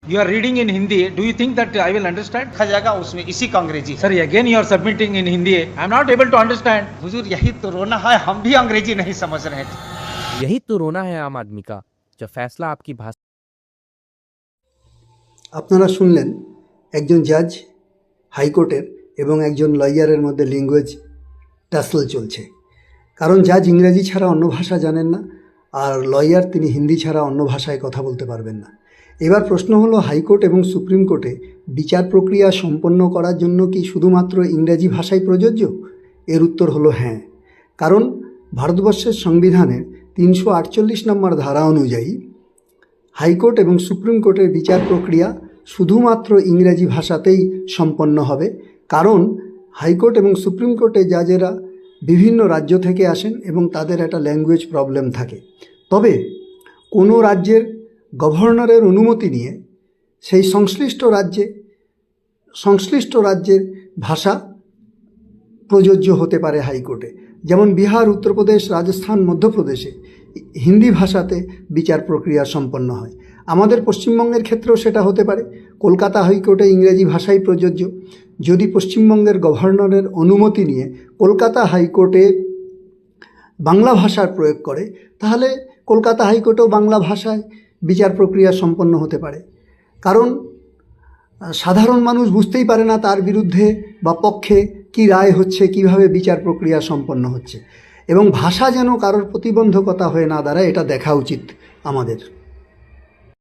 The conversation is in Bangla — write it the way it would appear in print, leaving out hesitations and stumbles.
You are reading in Hindi. Do you think that I will understand? लिखा जाएगा उसमें इसी का अंग्रेजी है। Sir, again you are submitting in Hindi. I am not able to understand. हुजूर यही तो रोना है, हम भी अंग्रेजी नहीं समझ रहे थे। यही तो रोना है आम आदमी का, जब फैसला आपकी भाषा। আপনারা শুনলেন একজন জাজ হাইকোর্টের এবং একজন লয়ারের মধ্যে ল্যাঙ্গুয়েজ টাসল চলছে। কারণ জাজ ইংরেজি ছাড়া অন্য ভাষা জানেন না, আর লয়ার তিনি হিন্দি ছাড়া অন্য ভাষায় কথা বলতে পারবেন না। এবার প্রশ্ন হলো, হাইকোর্ট এবং সুপ্রিম কোর্টে বিচার প্রক্রিয়া সম্পন্ন করার জন্য কি শুধুমাত্র ইংরেজি ভাষাই প্রযোজ্য? এর উত্তর হলো হ্যাঁ। কারণ ভারতবর্ষের সংবিধানের 348 নম্বর ধারা অনুযায়ী হাইকোর্ট এবং সুপ্রিম কোর্টের বিচার প্রক্রিয়া শুধুমাত্র ইংরেজি ভাষাতেই সম্পন্ন হবে। কারণ হাইকোর্ট এবং সুপ্রিম কোর্টে জাজেরা বিভিন্ন রাজ্য থেকে আসেন এবং তাদের একটা ল্যাঙ্গুয়েজ প্রবলেম থাকে। তবে কোনো রাজ্যের গভর্নরের অনুমতি নিয়ে সেই সংশ্লিষ্ট রাজ্যের ভাষা প্রযোজ্য হতে পারে হাইকোর্টে। যেমন বিহার, উত্তরপ্রদেশ, রাজস্থান, মধ্যপ্রদেশে হিন্দি ভাষাতে বিচার প্রক্রিয়া সম্পন্ন হয়। আমাদের পশ্চিমবঙ্গের ক্ষেত্রেও সেটা হতে পারে। কলকাতা হাইকোর্টে ইংরেজি ভাষাই প্রযোজ্য। যদি পশ্চিমবঙ্গের গভর্নরের অনুমতি নিয়ে কলকাতা হাইকোর্টে বাংলা ভাষার প্রয়োগ করে, তাহলে কলকাতা হাইকোর্টেও বাংলা ভাষায় বিচার প্রক্রিয়া সম্পন্ন হতে পারে। কারণ সাধারণ মানুষ বুঝতেই পারে না তার বিরুদ্ধে বা পক্ষে কী রায় হচ্ছে, কিভাবে বিচার প্রক্রিয়া সম্পন্ন হচ্ছে। এবং ভাষা যেন কারোর প্রতিবন্ধকতা হয়ে না দাঁড়ায়, এটা দেখা উচিত আমাদের।